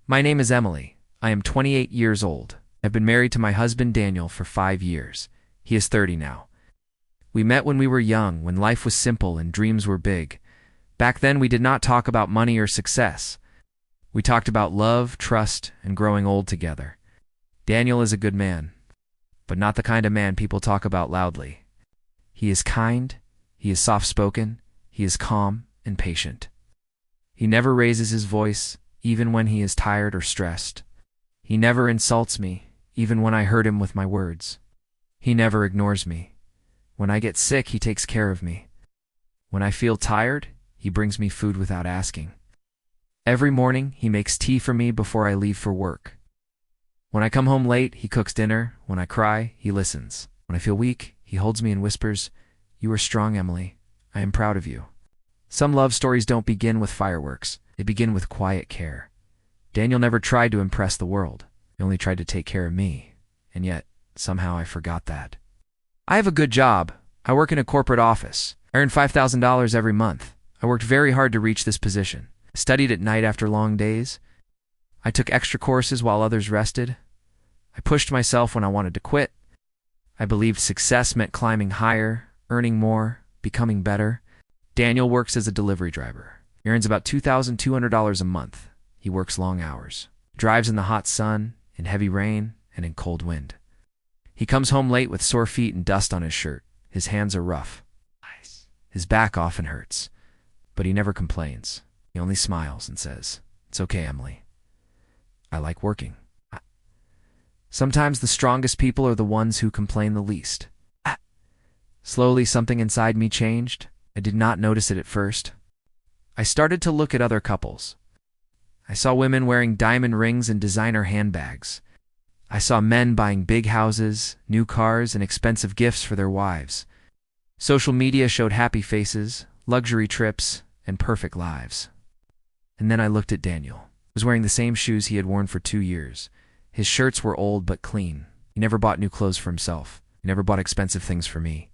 My name is Emily. I am 28 years old. I've been married to my husband Daniel for 5 years. He is 30 now. We met when we were young, when life was simple and dreams were big. Back then we did not talk about money or success. We talked about love, trust, and growing old together. Daniel is a good man, but not the kind of man people talk about loudly. He is kind, he is soft-spoken, he is calm and patient. He never raises his voice, even when he is tired or stressed. He never insults me, even when I hurt him with my words. He never ignores me. When I get sick, he takes care of me. When I feel tired, he brings me food without asking. Every morning, he makes tea for me before I leave for work. When I come home late, he cooks dinner. When I cry, he listens. When I feel weak, he holds me and whispers, "You are strong, Emily. I am proud of you." Some love stories don't begin with fireworks. They begin with quiet care. Daniel never tried to impress the world. He only tried to take care of me. And yet, somehow I forgot that. I have a good job. I work in a corporate office. I earn $5,000 every month. I worked very hard to reach this position. I studied at night after long days. I took extra courses while others rested. I pushed myself when I wanted to quit. I believed success meant climbing higher, earning more, becoming better. Daniel works as a delivery driver. He earns about $2,200 a month. He works long hours, drives in the hot sun, in heavy rain, and in cold wind. He comes home late with sore feet and dust on his shirt. His hands are rough. His back often hurts, but he never complains. He only smiles and says, "It's okay, Emily. I like working." Sometimes the strongest people are the ones who complain the least. Slowly, something inside me changed. I did not notice it at first. I started to look at other couples. I saw women wearing diamond rings and designer handbags. I saw men buying big houses, new cars, and expensive gifts for their wives. Social media showed happy faces, luxury trips, and perfect lives. And then I looked at Daniel. He was wearing the same shoes he had worn for 2 years. His shirts were old but clean. He never bought new clothes for himself. He never bought expensive things for me.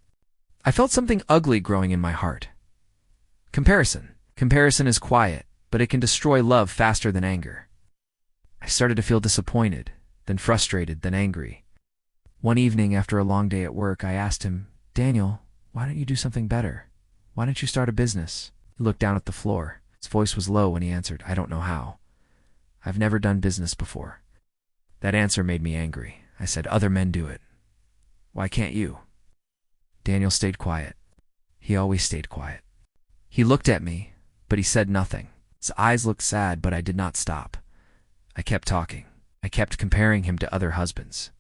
I felt something ugly growing in my heart. Comparison. Comparison is quiet, but it can destroy love faster than anger. I started to feel disappointed, then frustrated, then angry. One evening after a long day at work, I asked him, "Daniel, why don't you do something better? Why don't you start a business?" He looked down at the floor. His voice was low when he answered, "I don't know how. I've never done business before." That answer made me angry. I said, "Other men do it. Why can't you?" Daniel stayed quiet. He always stayed quiet. He looked at me, but he said nothing. His eyes looked sad, but I did not stop. I kept talking. I kept comparing him to other husbands.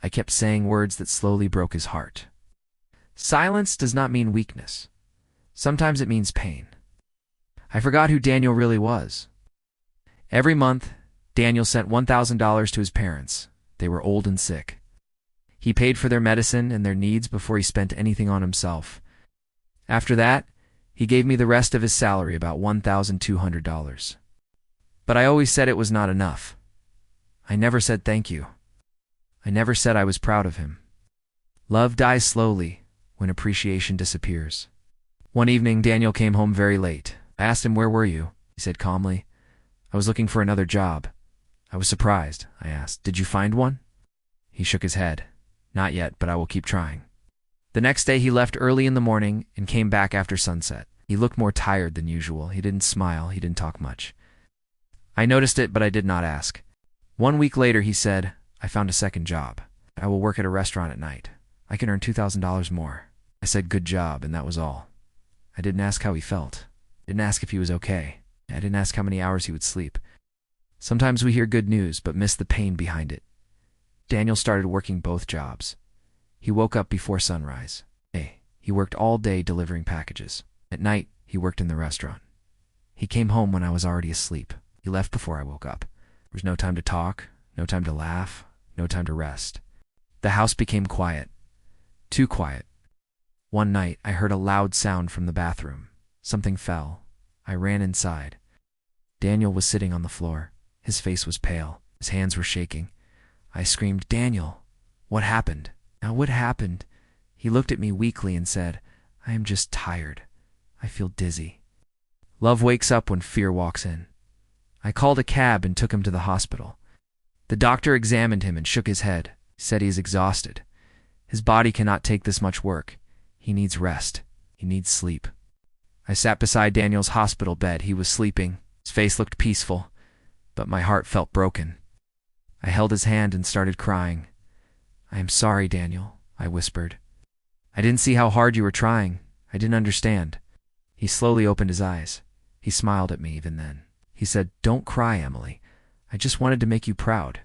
I kept saying words that slowly broke his heart. Silence does not mean weakness. Sometimes it means pain. I forgot who Daniel really was. Every month, Daniel sent $1,000 to his parents. They were old and sick. He paid for their medicine and their needs before he spent anything on himself. After that, he gave me the rest of his salary, about $1,200. But I always said it was not enough. I never said thank you. I never said I was proud of him. Love dies slowly when appreciation disappears. One evening, Daniel came home very late. I asked him, "Where were you?" He said calmly, "I was looking for another job." I was surprised. I asked, "Did you find one?" He shook his head. "Not yet, but I will keep trying." The next day he left early in the morning and came back after sunset. He looked more tired than usual. He didn't smile. He didn't talk much. I noticed it, but I did not ask. 1 week later he said, "I found a second job. I will work at a restaurant at night. I can earn $2,000 more." I said, "Good job," and that was all. I didn't ask how he felt. I didn't ask if he was okay. I didn't ask how many hours he would sleep. Sometimes we hear good news, but miss the pain behind it. Daniel started working both jobs. He woke up before sunrise. He worked all day delivering packages. At night, he worked in the restaurant. He came home when I was already asleep. He left before I woke up. There was no time to talk, no time to laugh, no time to rest. The house became quiet. Too quiet. One night, I heard a loud sound from the bathroom. Something fell. I ran inside. Daniel was sitting on the floor. His face was pale. His hands were shaking. I screamed, "Daniel, what happened?" "Now what happened?" He looked at me weakly and said, "I am just tired. I feel dizzy." Love wakes up when fear walks in. I called a cab and took him to the hospital. The doctor examined him and shook his head, said he is exhausted. His body cannot take this much work. He needs rest. He needs sleep. I sat beside Daniel's hospital bed. He was sleeping. His face looked peaceful, but my heart felt broken. I held his hand and started crying. "I am sorry, Daniel," I whispered. "I didn't see how hard you were trying. I didn't understand." He slowly opened his eyes. He smiled at me even then. He said, "Don't cry, Emily. I just wanted to make you proud."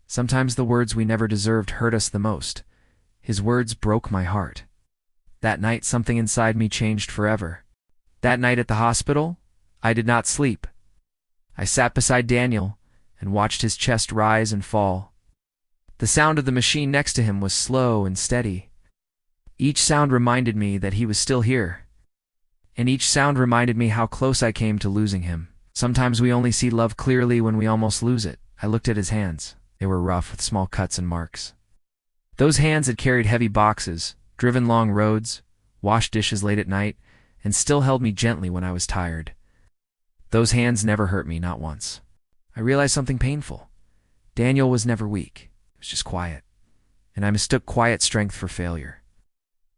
Sometimes the words we never deserved hurt us the most. His words broke my heart. That night, something inside me changed forever. That night at the hospital, I did not sleep. I sat beside Daniel and watched his chest rise and fall. The sound of the machine next to him was slow and steady. Each sound reminded me that he was still here. And each sound reminded me how close I came to losing him. Sometimes we only see love clearly when we almost lose it. I looked at his hands. They were rough with small cuts and marks. Those hands had carried heavy boxes, driven long roads, washed dishes late at night, and still held me gently when I was tired. Those hands never hurt me, not once. I realized something painful. Daniel was never weak. He was just quiet. And I mistook quiet strength for failure.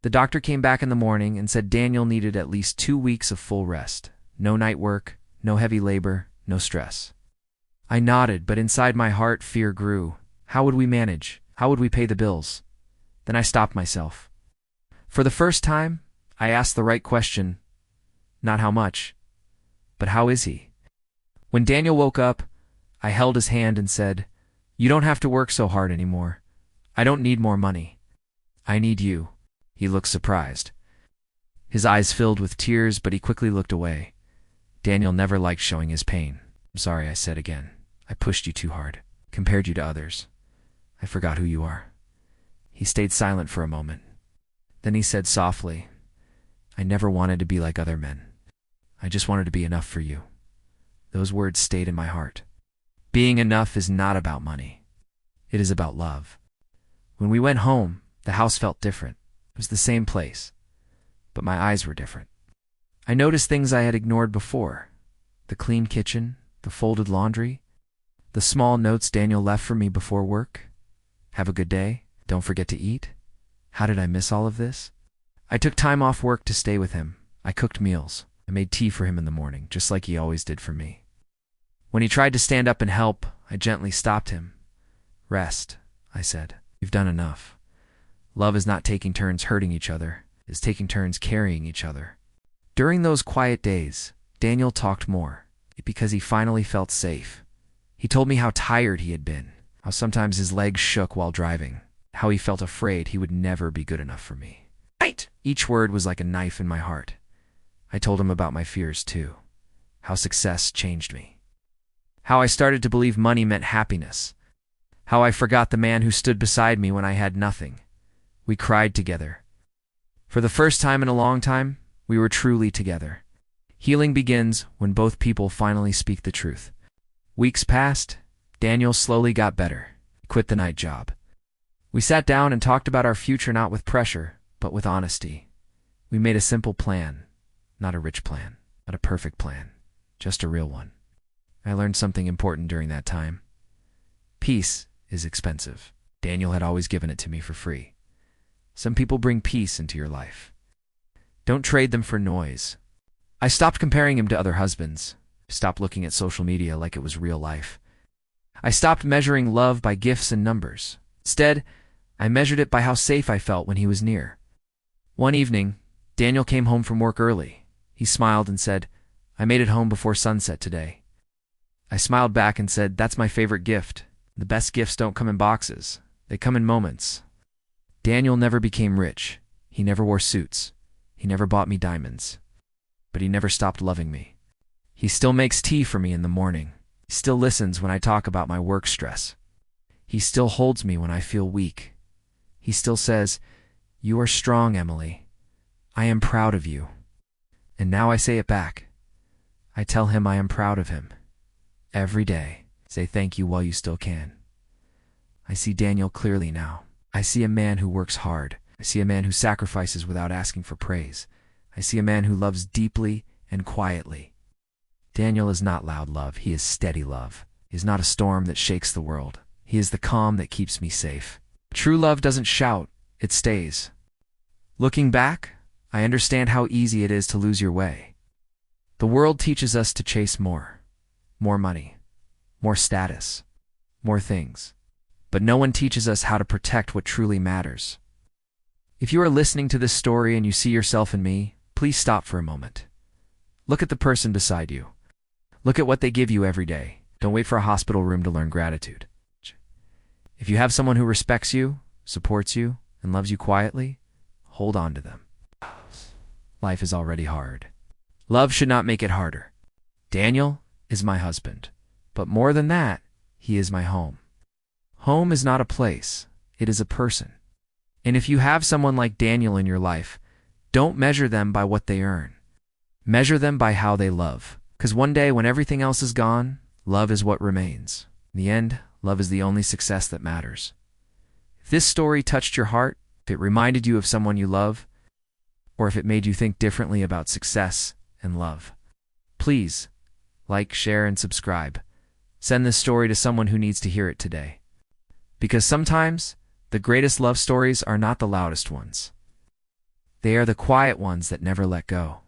The doctor came back in the morning and said Daniel needed at least 2 weeks of full rest. No night work, no heavy labor, no stress. I nodded, but inside my heart fear grew. How would we manage? How would we pay the bills? Then I stopped myself. For the first time, I asked the right question. Not how much, but how is he? When Daniel woke up, I held his hand and said, "You don't have to work so hard anymore. I don't need more money. I need you." He looked surprised. His eyes filled with tears, but he quickly looked away. Daniel never liked showing his pain. "I'm sorry," I said again. "I pushed you too hard, compared you to others. I forgot who you are." He stayed silent for a moment. Then he said softly, "I never wanted to be like other men. I just wanted to be enough for you." Those words stayed in my heart. Being enough is not about money. It is about love. When we went home, the house felt different. It was the same place, but my eyes were different. I noticed things I had ignored before. The clean kitchen, the folded laundry, the small notes Daniel left for me before work. "Have a good day. Don't forget to eat." How did I miss all of this? I took time off work to stay with him. I cooked meals. I made tea for him in the morning, just like he always did for me. When he tried to stand up and help, I gently stopped him. "Rest," I said. "You've done enough. Love is not taking turns hurting each other. It is taking turns carrying each other." During those quiet days, Daniel talked more, because he finally felt safe. He told me how tired he had been, how sometimes his legs shook while driving, how he felt afraid he would never be good enough for me. Each word was like a knife in my heart. I told him about my fears too, how success changed me, how I started to believe money meant happiness, how I forgot the man who stood beside me when I had nothing. We cried together. For the first time in a long time, we were truly together. Healing begins when both people finally speak the truth. Weeks passed. Daniel slowly got better. He quit the night job. We sat down and talked about our future, not with pressure, but with honesty. We made a simple plan, not a rich plan, not a perfect plan, just a real one. I learned something important during that time. Peace is expensive. Daniel had always given it to me for free. Some people bring peace into your life. Don't trade them for noise. I stopped comparing him to other husbands. Stopped looking at social media like it was real life. I stopped measuring love by gifts and numbers. Instead, I measured it by how safe I felt when he was near. One evening, Daniel came home from work early. He smiled and said, "I made it home before sunset today." I smiled back and said, "That's my favorite gift. The best gifts don't come in boxes. They come in moments." Daniel never became rich. He never wore suits. He never bought me diamonds. But he never stopped loving me. He still makes tea for me in the morning. He still listens when I talk about my work stress. He still holds me when I feel weak. He still says, "You are strong, Emily. I am proud of you." And now I say it back. I tell him I am proud of him. Every day, say thank you while you still can. I see Daniel clearly now. I see a man who works hard. I see a man who sacrifices without asking for praise. I see a man who loves deeply and quietly. Daniel is not loud love, he is steady love. He is not a storm that shakes the world. He is the calm that keeps me safe. True love doesn't shout, it stays. Looking back, I understand how easy it is to lose your way. The world teaches us to chase more money, more status, more things. But no one teaches us how to protect what truly matters. If you are listening to this story and you see yourself in me, please stop for a moment. Look at the person beside you. Look at what they give you every day. Don't wait for a hospital room to learn gratitude. If you have someone who respects you, supports you, and loves you quietly, hold on to them. Life is already hard. Love should not make it harder. Daniel is my husband, but more than that, he is my home. Home is not a place, it is a person. And if you have someone like Daniel in your life, don't measure them by what they earn. Measure them by how they love. Because one day when everything else is gone, love is what remains. In the end, love is the only success that matters. If this story touched your heart, if it reminded you of someone you love, or if it made you think differently about success and love, please like, share, and subscribe. Send this story to someone who needs to hear it today. Because sometimes, the greatest love stories are not the loudest ones. They are the quiet ones that never let go.